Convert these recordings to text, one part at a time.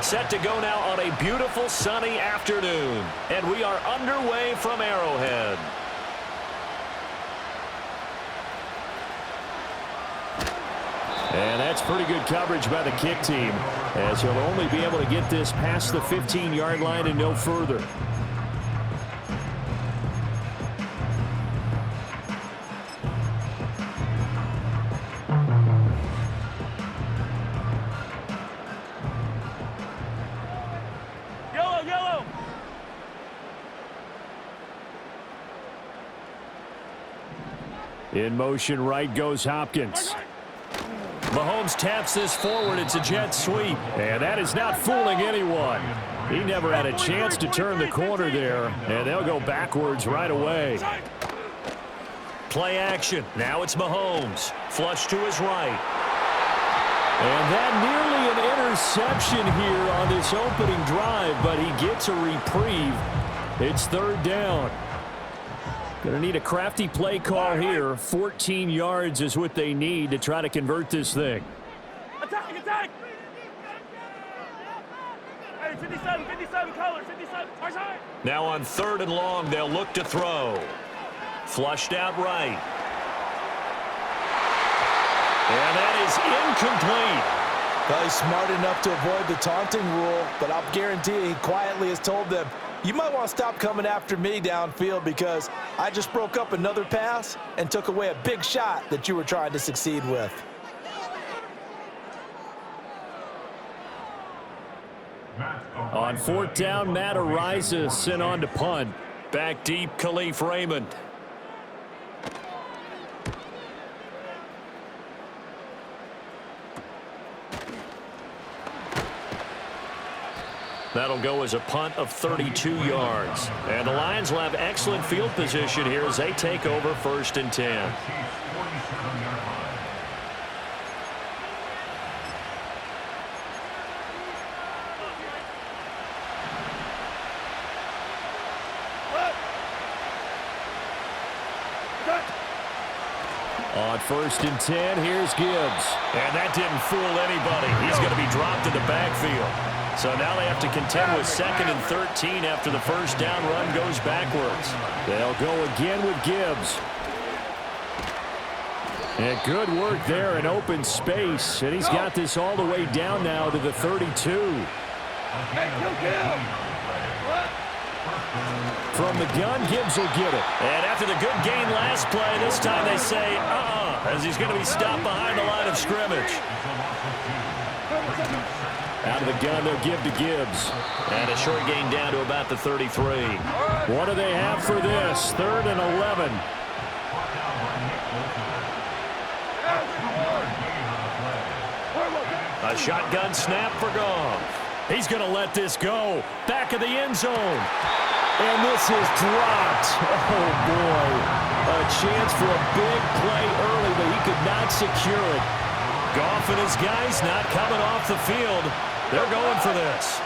Set to go now on a beautiful sunny afternoon. And we are underway from Arrowhead. And that's pretty good coverage by the kick team, as he'll only be able to get this past the 15-yard line and no further. Yellow! In motion right goes Hopkins. Mahomes taps this forward. It's a jet sweep. And that is not fooling anyone. He never had a chance to turn the corner there. And they'll go backwards right away. Play action. Now it's Mahomes. Flush to his right. And that nearly an interception here on this opening drive, but he gets a reprieve. It's third down. Going to need a crafty play call here. 14 yards is what they need to try to convert this thing. Attack! Hey, 57, color, 57, outside. Now on third and long, they'll look to throw. Flushed out right. And that is incomplete. Well, he's smart enough to avoid the taunting rule, but I'll guarantee he quietly has told them, you might want to stop coming after me downfield because I just broke up another pass and took away a big shot that you were trying to succeed with. On fourth down, Matt Araiza sent on to punt. Back deep, Khalif Raymond. That'll go as a punt of 32 yards. And the Lions will have excellent field position here as they take over first and 10. On first and 10, here's Gibbs. And that didn't fool anybody. He's going to be dropped in the backfield. So now they have to contend with second and 13 after the first down run goes backwards. They'll go again with Gibbs. And good work there in open space. And he's got this all the way down now to the 32. From the gun, Gibbs will get it. And after the good gain last play, this time they say, as he's going to be stopped behind the line of scrimmage. Out of the gun, they'll give to Gibbs. And a short gain down to about the 33. What do they have for this? Third and 11. A shotgun snap for Goff. He's going to let this go. Back of the end zone. And this is dropped. Oh, boy. A chance for a big play early, but he could not secure it. Goff and his guys not coming off the field. They're going for this.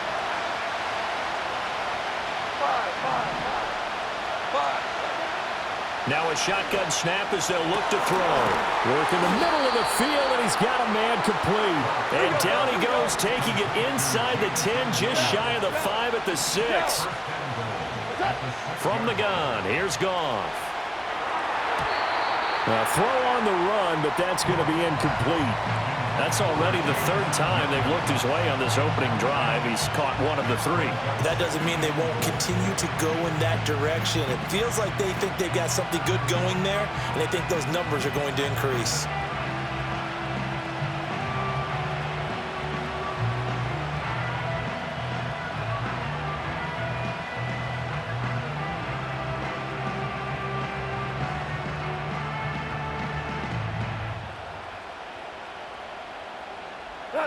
Now a shotgun snap as they'll look to throw. Work in the middle of the field, and he's got a man complete. And down he goes, taking it inside the 10, just shy of the 5 at the 6. From the gun, here's Goff. A throw on the run, but that's going to be incomplete. That's already the third time they've looked his way on this opening drive. He's caught one of the 3. That doesn't mean they won't continue to go in that direction. It feels like they think they've got something good going there, and they think those numbers are going to increase.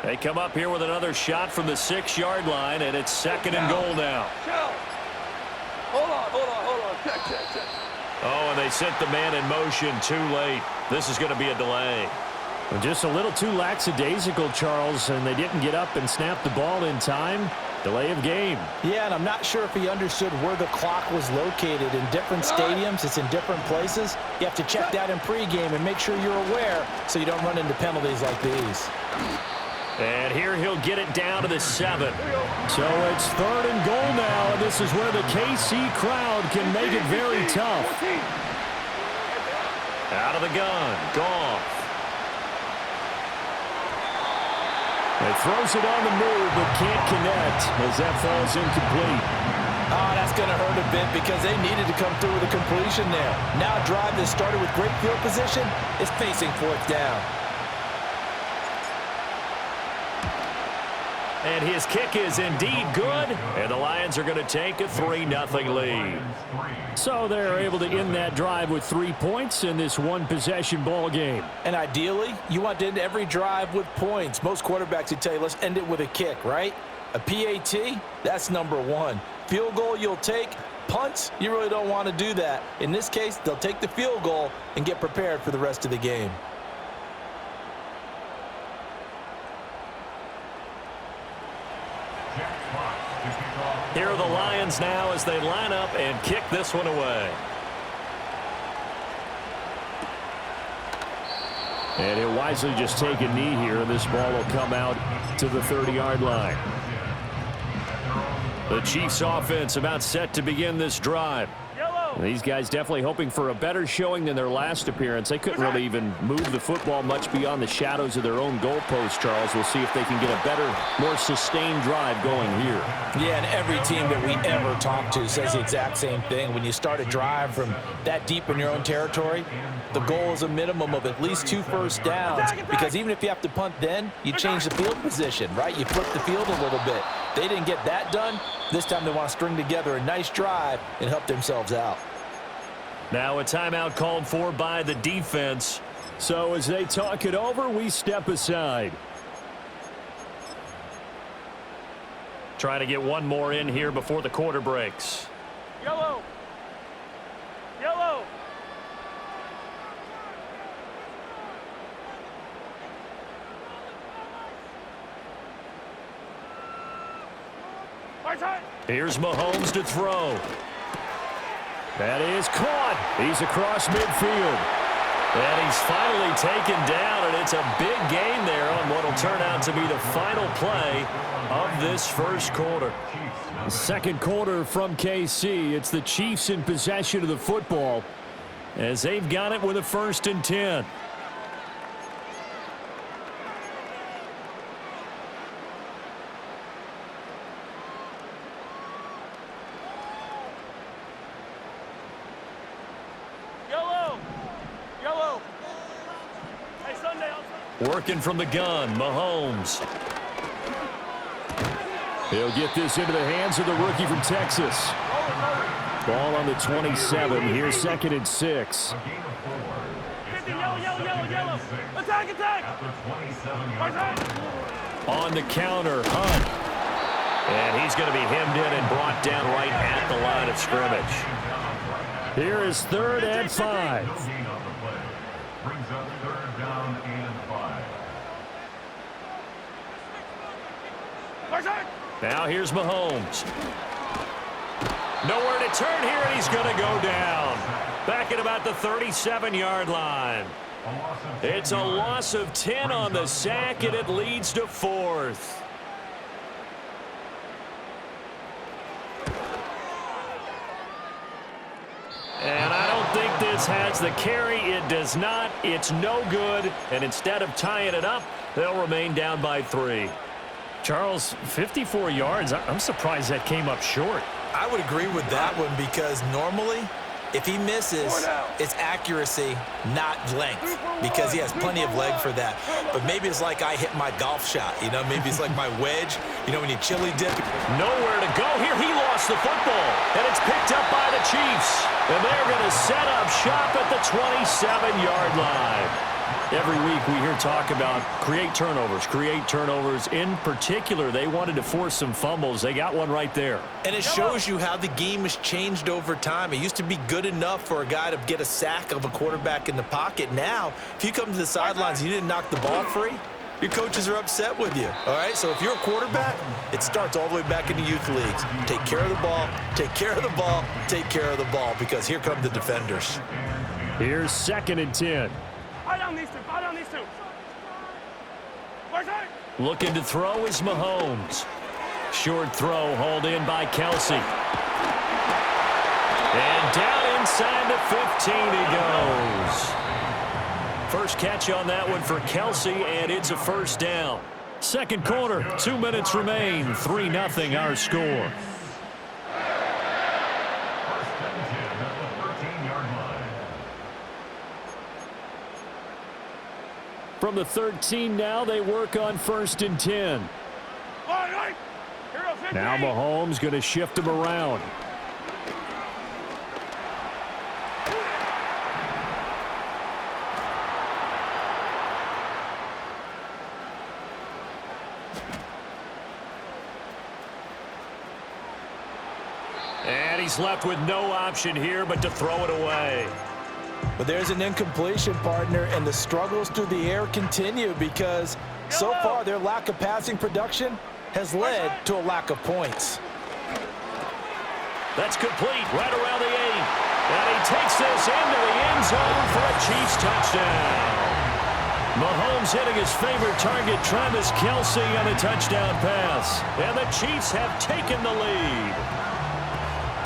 They come up here with another shot from the 6-yard line, and it's second and goal now. Hold on. Check. Oh, and they sent the man in motion too late. This is going to be a delay. Just a little too lackadaisical, Charles, and they didn't get up and snap the ball in time. Delay of game. Yeah, and I'm not sure if he understood where the clock was located. In different stadiums, it's in different places. You have to check that in pregame and make sure you're aware so you don't run into penalties like these. And here he'll get it down to the 7. So it's 3rd and goal now, and this is where the KC crowd can make it very tough. Out of the gun, Goff. He throws it on the move, but can't connect as that falls incomplete. Oh, that's going to hurt a bit because they needed to come through with a completion there. Now a drive that started with great field position is facing 4th down. And his kick is indeed good, and the Lions are going to take a 3-0 lead. So they're able to end that drive with 3 points in this one-possession ball game. And ideally, you want to end every drive with points. Most quarterbacks would tell you, let's end it with a kick, right? A PAT, that's number 1. Field goal you'll take. Punts, you really don't want to do that. In this case, they'll take the field goal and get prepared for the rest of the game. Here are the Lions now as they line up and kick this one away. And he'll wisely just take a knee here, and this ball will come out to the 30-yard line. The Chiefs offense about set to begin this drive. These guys definitely hoping for a better showing than their last appearance. They couldn't really even move the football much beyond the shadows of their own goalpost, Charles. We'll see if they can get a better, more sustained drive going here. Yeah, and every team that we ever talk to says the exact same thing. When you start a drive from that deep in your own territory, the goal is a minimum of at least 2 first downs, because even if you have to punt then, you change the field position, right? You flip the field a little bit. They didn't get that done. This time they want to string together a nice drive and help themselves out. Now a timeout called for by the defense. So as they talk it over, we step aside. Trying to get one more in here before the quarter breaks. Yellow. Yellow. Here's Mahomes to throw. That is caught. He's across midfield. And he's finally taken down, and it's a big gain there on what will turn out to be the final play of this first quarter. Second quarter from KC. It's the Chiefs in possession of the football as they've got it with a 1st and 10. Working from the gun, Mahomes. He'll get this into the hands of the rookie from Texas. Ball on the 27. Here's 2nd and 6. Yellow. Attack. On the counter, Hunt. And he's going to be hemmed in and brought down right at the line of scrimmage. Here is 3rd and 5. Brings up 3rd down and 5. Now here's Mahomes. Nowhere to turn here, and he's going to go down. Back at about the 37-yard line. It's a loss of 10 on the sack, and it leads to 4th. And I don't think this has the carry. It does not. It's no good. And instead of tying it up, they'll remain down by 3. Charles, 54 yards. I'm surprised that came up short. I would agree with that one because normally, if he misses, it's accuracy, not length, because he has plenty of leg for that. But maybe it's like I hit my golf shot, you know? Maybe it's like my wedge, you know, when you chili dip. Nowhere to go here. He lost the football, and it's picked up by the Chiefs. And they're going to set up shop at the 27-yard line. Every week we hear talk about create turnovers. In particular, they wanted to force some fumbles. They got one right there. And it shows you how the game has changed over time. It used to be good enough for a guy to get a sack of a quarterback in the pocket. Now, if you come to the sidelines and you didn't knock the ball free, your coaches are upset with you, all right? So if you're a quarterback, it starts all the way back in the youth leagues. Take care of the ball, take care of the ball, take care of the ball, because here come the defenders. Here's 2nd and 10. Buy down these two. Looking to throw is Mahomes. Short throw hauled in by Kelsey. And down inside the 15 he goes. First catch on that one for Kelsey, and it's a first down. Second quarter, 2 minutes remain. 3-0 our score. First and 10 at the 13-yard line. From the 13 now, they work on 1st and 10. Now Mahomes going to shift him around. And he's left with no option here but to throw it away. But there's an incompletion, partner, and the struggles through the air continue because so far their lack of passing production has led to a lack of points. That's complete right around the 8. And he takes this into the end zone for a Chiefs touchdown. Mahomes hitting his favorite target, Travis Kelsey, on a touchdown pass. And the Chiefs have taken the lead.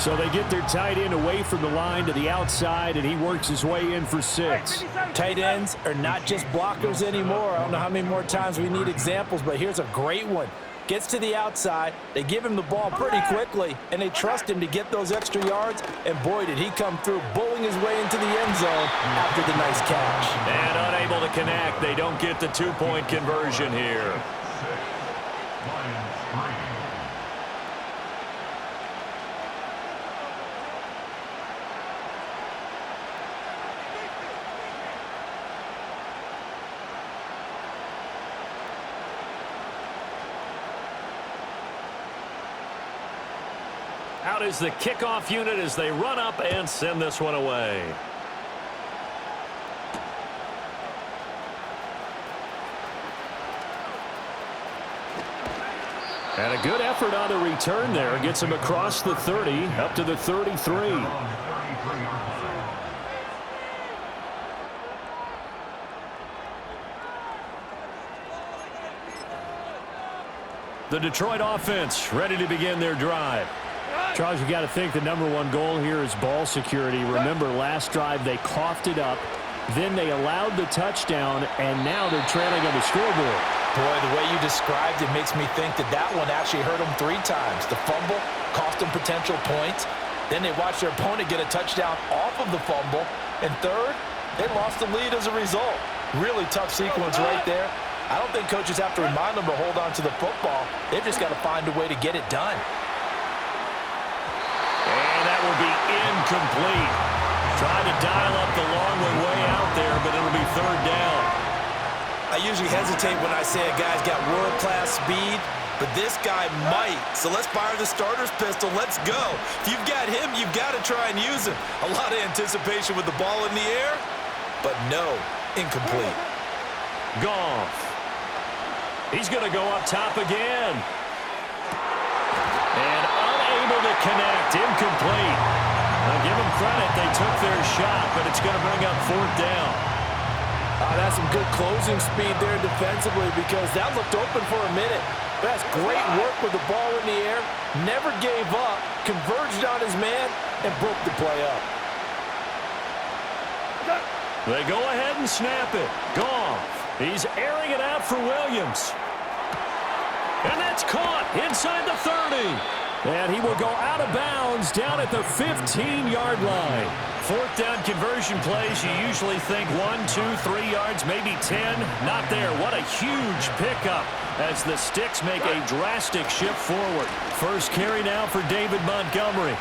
So they get their tight end away from the line to the outside, and he works his way in for 6. Tight ends are not just blockers anymore. I don't know how many more times we need examples, but here's a great one. Gets to the outside, they give him the ball pretty quickly, and they trust him to get those extra yards, and boy, did he come through, bowling his way into the end zone after the nice catch. And unable to connect. They don't get the 2-point conversion here. 6, Lions 3. Out is the kickoff unit as they run up and send this one away. And a good effort on the return there. Gets him across the 30, up to the 33. The Detroit offense ready to begin their drive. Charles, you got to think the #1 goal here is ball security. Remember, last drive they coughed it up, then they allowed the touchdown, and now they're trailing on the scoreboard. Boy, the way you described it makes me think that one actually hurt them 3 times. The fumble cost them potential points. Then they watched their opponent get a touchdown off of the fumble. And third, they lost the lead as a result. Really tough sequence right there. I don't think coaches have to remind them to hold on to the football. They've just got to find a way to get it done. And that will be incomplete. Trying to dial up the long way out there, but it'll be 3rd down. I usually hesitate when I say a guy's got world-class speed, but this guy might. So let's fire the starter's pistol. Let's go. If you've got him, you've got to try and use him. A lot of anticipation with the ball in the air, but no, incomplete. Goff. He's going to go up top again. And unable to connect. Incomplete. I'll give them credit. They took their shot, but it's going to bring up 4th down. That's some good closing speed there defensively because that looked open for a minute. That's great work with the ball in the air. Never gave up. Converged on his man and broke the play up. They go ahead and snap it. Goff. He's airing it out for Williams. And that's caught inside the 30. And he will go out of bounds down at the 15-yard line. 4th down conversion plays, you usually think 1, 2, 3 yards, maybe 10. Not there. What a huge pickup as the Sticks make a drastic shift forward. First carry now for David Montgomery.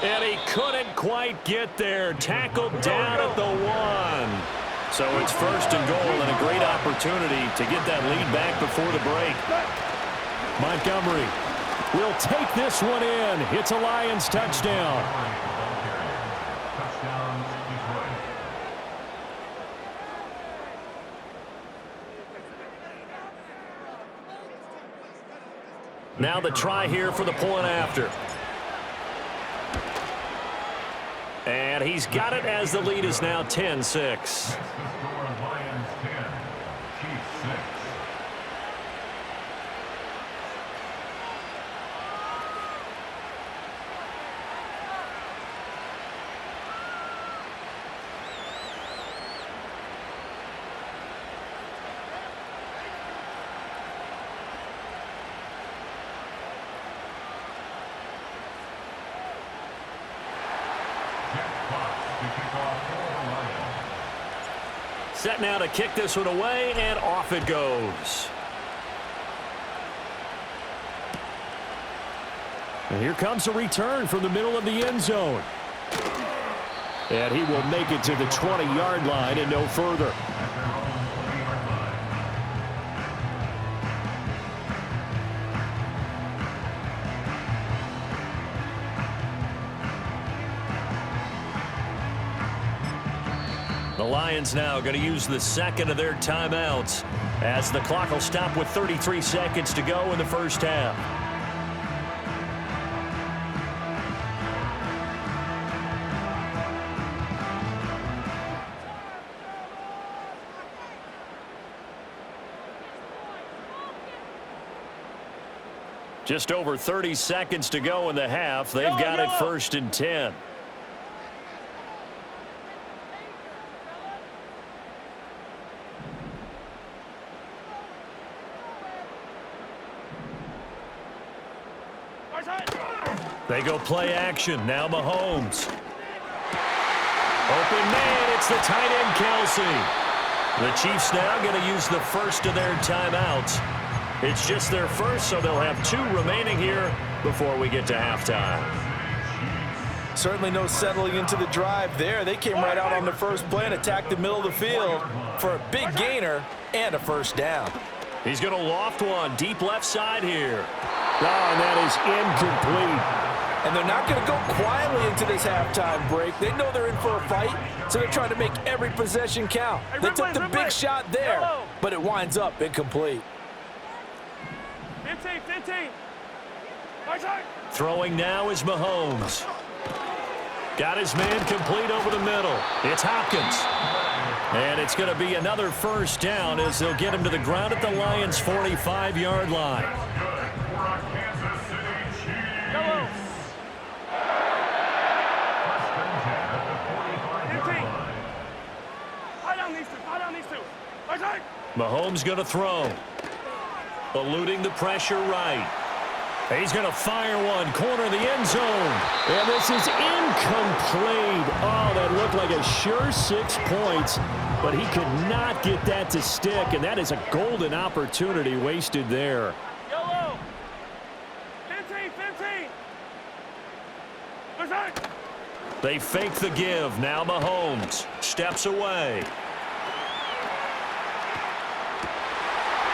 And he couldn't quite get there. Tackled down at the 1. So it's 1st and goal and a great opportunity to get that lead back before the break. Montgomery will take this one in. It's a Lions touchdown. Touchdown, Detroit. Now the try here for the point after. And he's got it as the lead is now 10-6. That's the score. Lions 10, Chiefs Set now to kick this one away, and off it goes. And here comes a return from the middle of the end zone. And he will make it to the 20-yard line and no further. The Lions now going to use the second of their timeouts as the clock will stop with 33 seconds to go in the first half. Just over 30 seconds to go in the half. They've got it 1st and 10. They go play action. Now Mahomes. Open man. It's the tight end, Kelsey. The Chiefs now going to use the first of their timeouts. It's just their first, so they'll have 2 remaining here before we get to halftime. Certainly no settling into the drive there. They came right out on the first play and attacked the middle of the field for a big gainer and a first down. He's going to loft one deep left side here. Oh, and that is incomplete. And they're not going to go quietly into this halftime break. They know they're in for a fight, so they're trying to make every possession count. They took the big shot there, but it winds up incomplete. 15. Throwing now is Mahomes. Got his man complete over the middle. It's Hopkins. And it's going to be another first down as they'll get him to the ground at the Lions' 45-yard line. Yellow. 15. High down these two. Mahomes going to throw. Eluding the pressure right. He's going to fire one, corner of the end zone. And this is incomplete. Oh, that looked like a sure 6 points, but he could not get that to stick, and that is a golden opportunity wasted there. Yellow. 15. They fake the give. Now Mahomes steps away.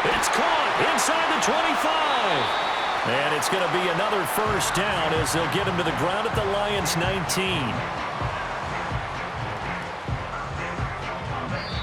It's caught inside the 25. And it's going to be another first down as they'll get him to the ground at the Lions' 19.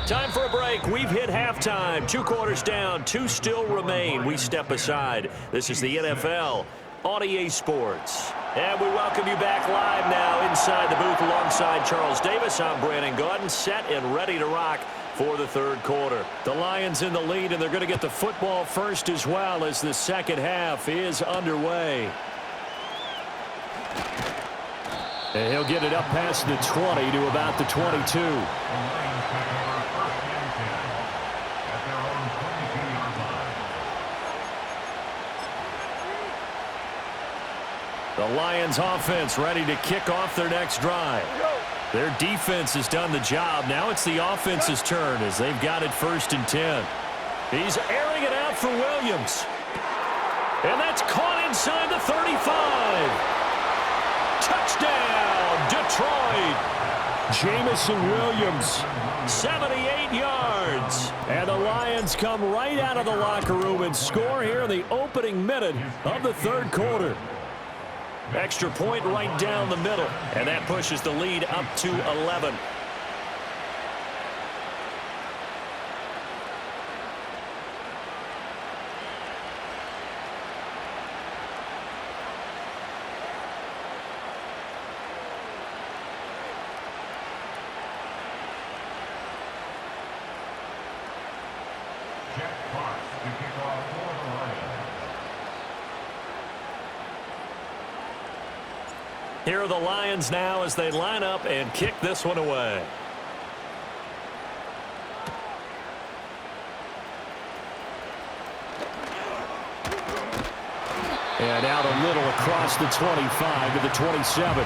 Time for a break. We've hit halftime. 2 quarters down. 2 still remain. We step aside. This is the NFL on EA Sports. And we welcome you back live now inside the booth alongside Charles Davis. I'm Brandon Gaudin, set and ready to rock for the third quarter. The Lions in the lead, and they're going to get the football first as well as the second half is underway. And he'll get it up past the 20 to about the 22. The Lions offense ready to kick off their next drive. Their defense has done the job. Now it's the offense's turn as they've got it 1st and 10. He's airing it out for Williams. And that's caught inside the 35. Touchdown, Detroit. Jamison Williams, 78 yards. And the Lions come right out of the locker room and score here in the opening minute of the third quarter. Extra point right down the middle, and that pushes the lead up to 11. Jack Fox to kick off for the Lions. Here are the Lions now as they line up and kick this one away. And out a little across the 25 to the 27.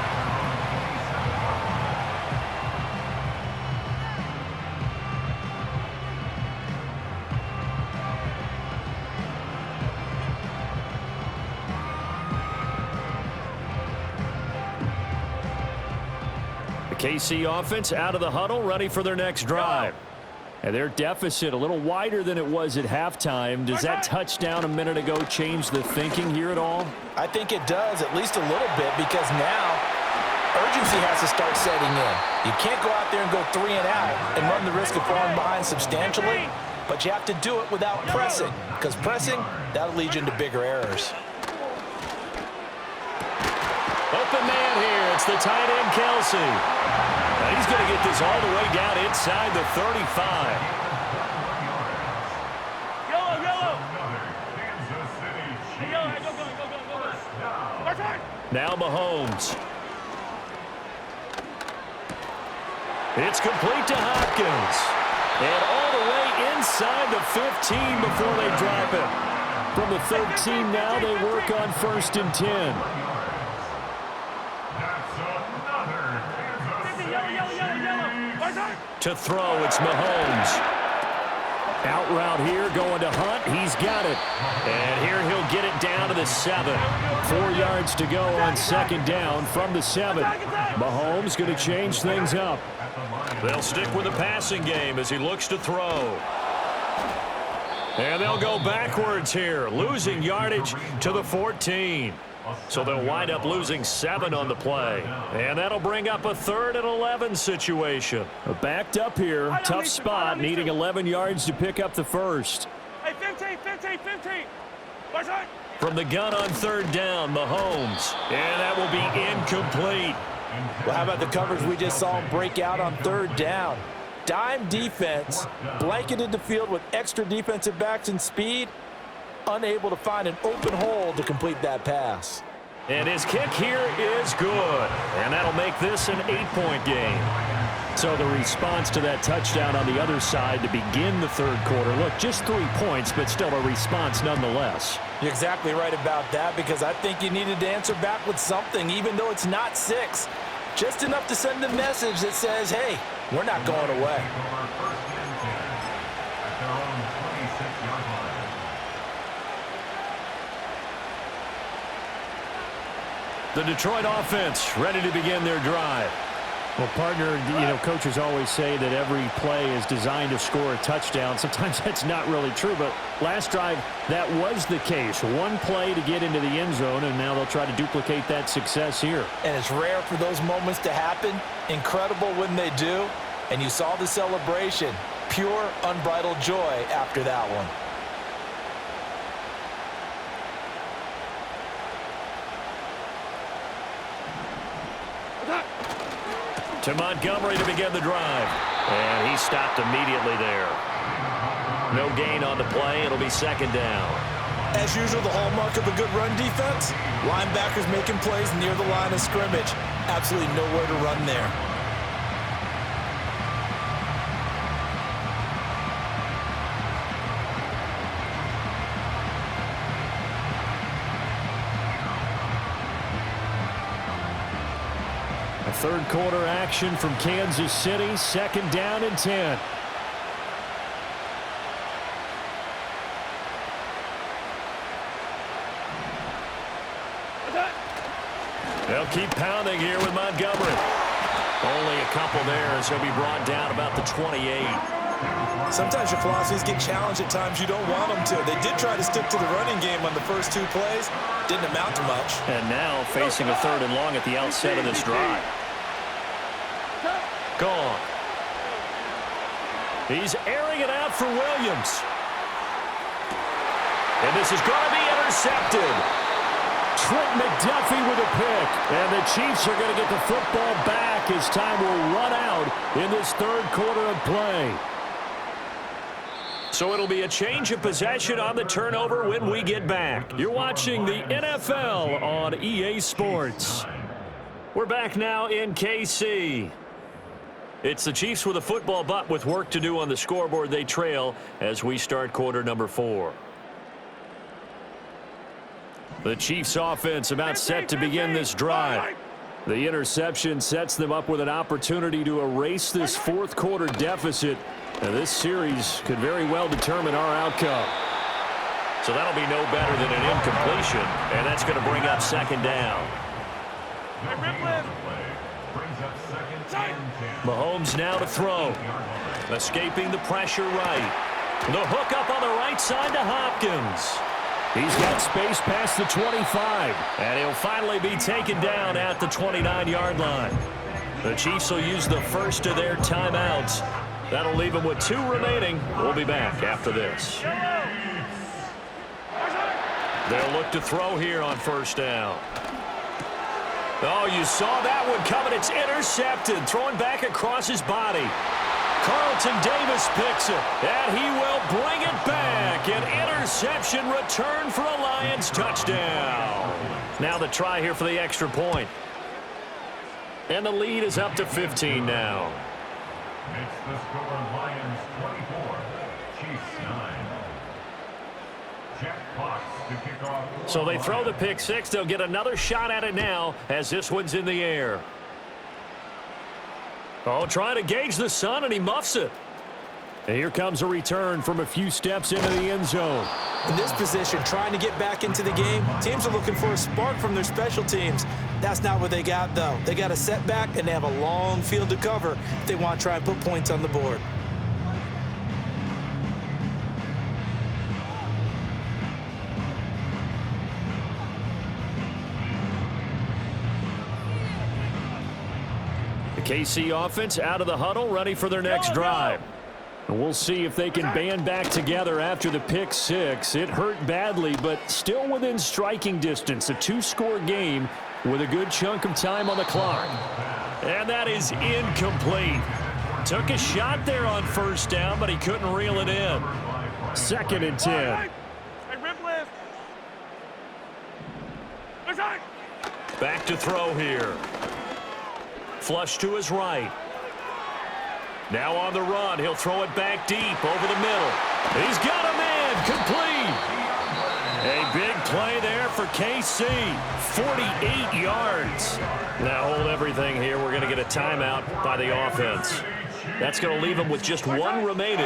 KC offense out of the huddle, ready for their next drive. And their deficit a little wider than it was at halftime. Does that touchdown a minute ago change the thinking here at all? I think it does, at least a little bit, because now urgency has to start setting in. You can't go out there and go 3 and out and run the risk of falling behind substantially, but you have to do it without pressing, because pressing, that'll lead you into bigger errors. Open man here. It's the tight end, Kelsey. Now he's going to get this all the way down inside the 35. Yellow, yellow. Kansas City Hey, yellow, hey, go. March hard. Now Mahomes. It's complete to Hopkins. And all the way inside the 15 before they drop it. From the 13 now, they work on 1st and 10. To throw, it's Mahomes. Out route here, going to Hunt. He's got it. And here he'll get it down to the 7. 4 yards to go on 2nd down from the 7. Mahomes going to change things up. They'll stick with the passing game as he looks to throw. And they'll go backwards here, losing yardage to the 14. So they'll wind up losing 7 on the play. And that'll bring up a 3rd and 11 situation. Backed up here, tough spot, needing 11 yards to pick up the first. Hey, 15. March hard. From the gun on 3rd down, Mahomes. And that will be incomplete. Well, how about the coverage we just saw him break out on 3rd down? Dime defense, blanketed the field with extra defensive backs and speed, unable to find an open hole to complete that pass. And his kick here is good. And that'll make this an 8-point game. So the response to that touchdown on the other side to begin the 3rd quarter. Look, just 3 points, but still a response nonetheless. You're exactly right about that, because I think you needed to answer back with something, even though it's not 6. Just enough to send a message that says, hey, we're not going away. The Detroit offense ready to begin their drive. Well, partner, coaches always say that every play is designed to score a touchdown. Sometimes that's not really true, but last drive, that was the case. One play to get into the end zone, and now they'll try to duplicate that success here. And it's rare for those moments to happen. Incredible when they do. And you saw the celebration. Pure, unbridled joy after that one. To Montgomery to begin the drive. And he stopped immediately there. No gain on the play. It'll be 2nd down. As usual, the hallmark of a good run defense, linebackers making plays near the line of scrimmage. Absolutely nowhere to run there. A 3rd quarter action from Kansas City. 2nd down and 10. They'll keep pounding here with Montgomery. Only a couple there as he'll be brought down about the 28. Sometimes your philosophies get challenged at times you don't want them to. They did try to stick to the running game on the first 2 plays. Didn't amount to much. And now facing a 3rd and long at the outset of this drive. Gone. He's airing it out for Williams. And this is going to be intercepted. Trent McDuffie with a pick. And the Chiefs are going to get the football back as time will run out in this 3rd quarter of play. So it'll be a change of possession on the turnover when we get back. You're watching the NFL on EA Sports. We're back now in KC. It's the Chiefs with a football, but with work to do on the scoreboard. They trail as we start quarter number 4. The Chiefs offense about set to begin this drive. The interception sets them up with an opportunity to erase this 4th quarter deficit. And this series could very well determine our outcome. So that'll be no better than an incompletion. And that's going to bring up 2nd down. Brings up second and 10. Mahomes now to throw. Escaping the pressure right. The hook up on the right side to Hopkins. He's got space past the 25, and he'll finally be taken down at the 29-yard line. The Chiefs will use the first of their timeouts. That'll leave them with 2 remaining. We'll be back after this. They'll look to throw here on first down. Oh, you saw that one coming. It's intercepted. Throwing back across his body. Carlton Davis picks it, and he will bring it back. An interception return for a Lions touchdown. Now the try here for the extra point. And the lead is up to 15 now. Makes the score Lions 24, Chiefs 9. Jack Fox to kick off. So they throw the pick six. They'll get another shot at it now as this one's in the air. Oh, trying to gauge the sun, and he muffs it. And here comes a return from a few steps into the end zone. In this position, trying to get back into the game, teams are looking for a spark from their special teams. That's not what they got, though. They got a setback, and they have a long field to cover if they want to try and put points on the board. The KC offense out of the huddle, ready for their next drive. And we'll see if they can band back together after the pick six. It hurt badly, but still within striking distance. A 2-score game with a good chunk of time on the clock. And that is incomplete. Took a shot there on first down, but he couldn't reel it in. 2nd and 10. Hey, rip lift. Back to throw here. Flush to his right. Now on the run, he'll throw it back deep over the middle. He's got a man, complete. A big play there for KC, 48 yards. Now hold everything here. We're going to get a timeout by the offense. That's going to leave them with just 1 remaining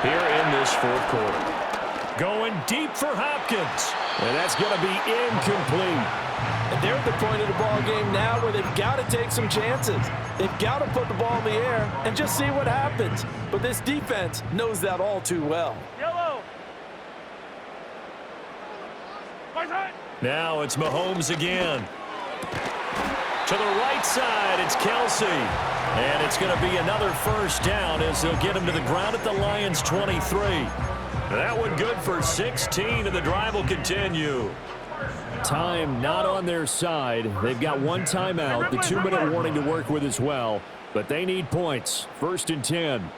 here in this 4th quarter. Going deep for Hopkins, and that's going to be incomplete. And they're at the point of the ball game now where they've got to take some chances. They've got to put the ball in the air and just see what happens. But this defense knows that all too well. Yellow. Now it's Mahomes again. To the right side, it's Kelsey. And it's going to be another first down as they'll get him to the ground at the Lions' 23. That one good for 16, and the drive will continue. Time not on their side. They've got 1 timeout, the 2-minute warning to work with as well. But they need points. 1st and 10.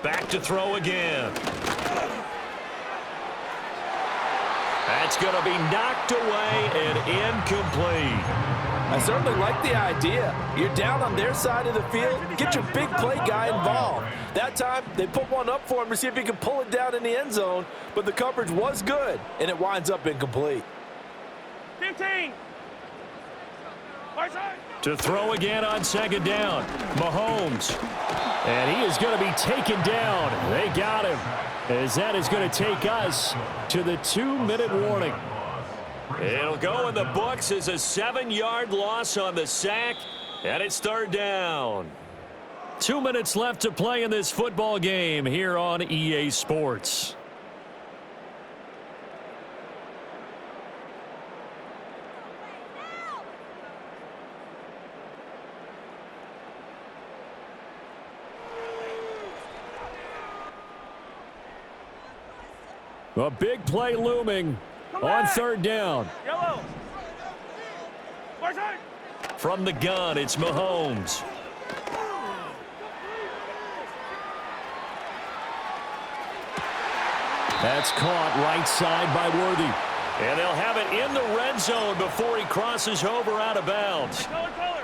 Back to throw again. That's going to be knocked away and incomplete. I certainly like the idea. You're down on their side of the field. Get your big play guy involved. That time, they put one up for him to see if he can pull it down in the end zone, but the coverage was good, and it winds up incomplete. 15. To throw again on 2nd down. Mahomes. And he is going to be taken down. They got him. As that is going to take us to the 2-minute warning. It'll go in the books as a 7-yard loss on the sack, and it's 3rd down. 2 minutes left to play in this football game here on EA Sports. A big play looming on 3rd down. Yellow. From the gun, it's Mahomes. That's caught right side by Worthy. And they'll have it in the red zone before he crosses over out of bounds.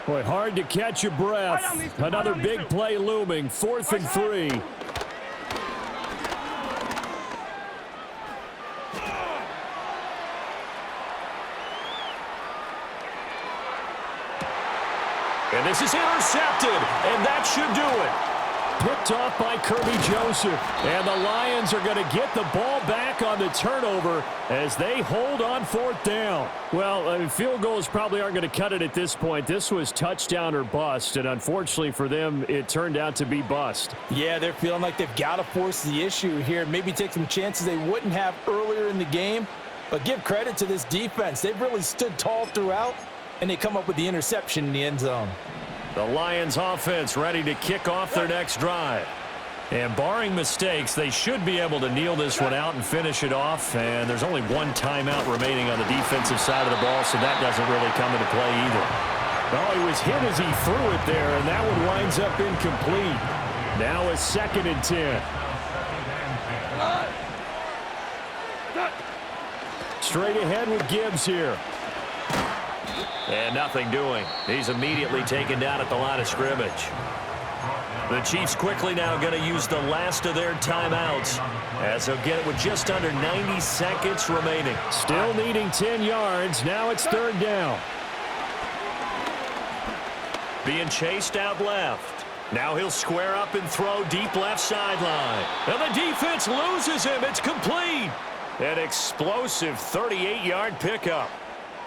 Boy, hard to catch your breath. Another big play looming, 4th and 3. And this is intercepted, and that should do it. picked off by Kirby Joseph. And the Lions are going to get the ball back on the turnover as they hold on 4th down. Well, I mean, field goals probably aren't going to cut it at this point. This was touchdown or bust, and unfortunately for them, it turned out to be bust. Yeah, they're feeling like they've got to force the issue here, maybe take some chances they wouldn't have earlier in the game. But give credit to this defense. They've really stood tall throughout, and they come up with the interception in the end zone. The Lions offense ready to kick off their next drive. And barring mistakes, they should be able to kneel this one out and finish it off. And there's only one timeout remaining on the defensive side of the ball, so that doesn't really come into play either. Oh, he was hit as he threw it there, and that one winds up incomplete. Now a 2nd and 10. Straight ahead with Gibbs here. And nothing doing. He's immediately taken down at the line of scrimmage. The Chiefs quickly now going to use the last of their timeouts as they'll get it with just under 90 seconds remaining. Still needing 10 yards. Now it's 3rd down. Being chased out left. Now he'll square up and throw deep left sideline. And the defense loses him. It's complete. An explosive 38-yard pickup.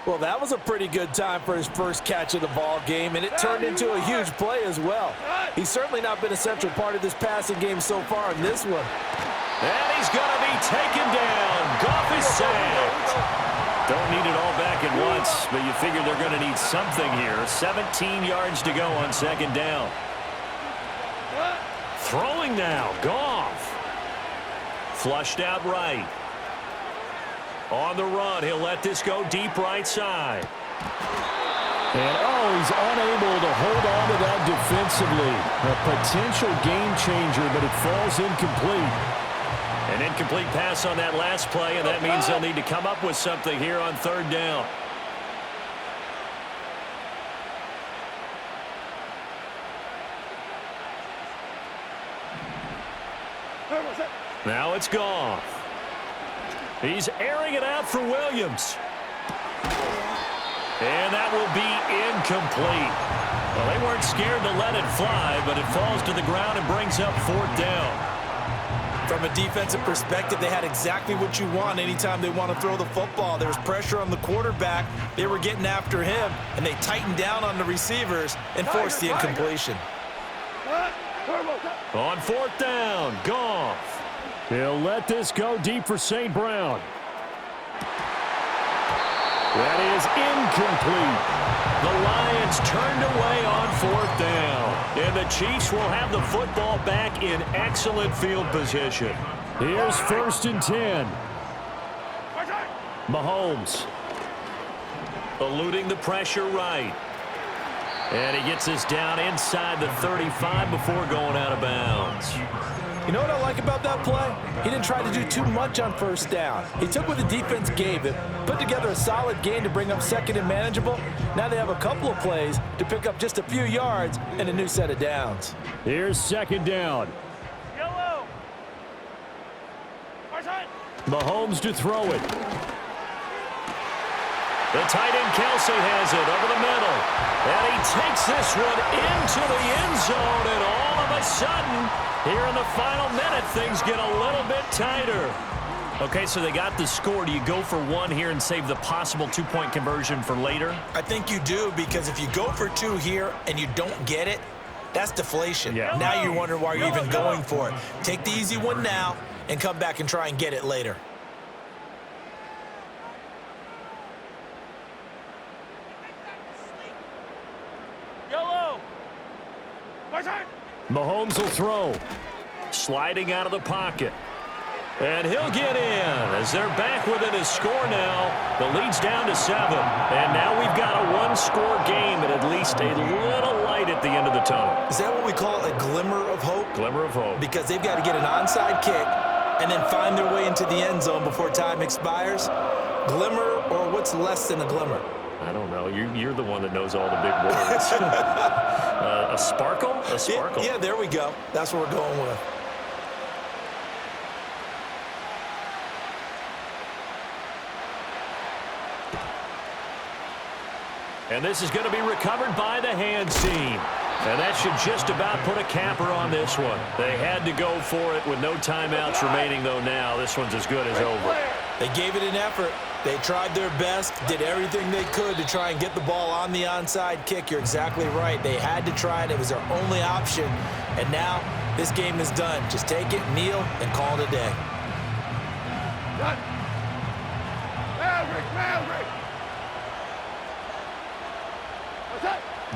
Well, that was a pretty good time for his first catch of the ball game, and it turned into a huge play as well. He's certainly not been a central part of this passing game so far in this one. And he's going to be taken down. Goff is sacked. Don't need it all back at once, but you figure they're going to need something here. 17 yards to go on 2nd down. Throwing now, Goff. Flushed out right. On the run, he'll let this go deep right side. And, he's unable to hold on to that defensively. A potential game changer, but it falls incomplete. An incomplete pass on that last play, and that means they'll need to come up with something here on 3rd down. Now it's Goff. He's airing it out for Williams. And that will be incomplete. Well, they weren't scared to let it fly, but it falls to the ground and brings up 4th down. From a defensive perspective, they had exactly what you want anytime they want to throw the football. There was pressure on the quarterback. They were getting after him, and they tightened down on the receivers and forced the incompletion. On 4th down, Goff. He'll let this go deep for St. Brown. That is incomplete. The Lions turned away on 4th down. And the Chiefs will have the football back in excellent field position. Here's 1st and 10. Mahomes. Eluding the pressure right. And he gets us down inside the 35 before going out of bounds. You know what I like about that play? He didn't try to do too much on 1st down. He took what the defense gave him, put together a solid game to bring up 2nd and manageable. Now they have a couple of plays to pick up just a few yards and a new set of downs. Here's 2nd down. Yellow. Mahomes to throw it. The tight end Kelsey has it over the middle. And he takes this one into the end zone, and all of a sudden, here in the final minute, things get a little bit tighter. Okay, so they got the score. Do you go for one here and save the possible 2-point conversion for later? I think you do, because if you go for 2 here and you don't get it, that's deflation. Yeah. Now you're wondering why you're even going for it. Take the easy one now and come back and try and get it later. Mahomes will throw. Sliding out of the pocket. And he'll get in as they're back within a score now. The lead's down to 7. And now we've got a 1-score game and at least a little light at the end of the tunnel. Is that what we call a glimmer of hope? Glimmer of hope. Because they've got to get an onside kick and then find their way into the end zone before time expires. Glimmer, or what's less than a glimmer? I don't know. You're the one that knows all the big words. A sparkle? A sparkle. Yeah, there we go. That's what we're going with. And this is going to be recovered by the hands team. And that should just about put a capper on this one. They had to go for it with no timeouts remaining, though now this one's as good as over. They gave it an effort. They tried their best, did everything they could to try and get the ball on the onside kick. You're exactly right. They had to try it. It was their only option. And now this game is done. Just take it, kneel, and call it a day.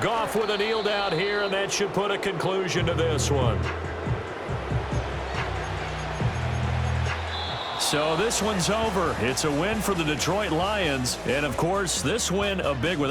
Goff with a kneel down here, and that should put a conclusion to this one. So this one's over. It's a win for the Detroit Lions. And, of course, this win a big one.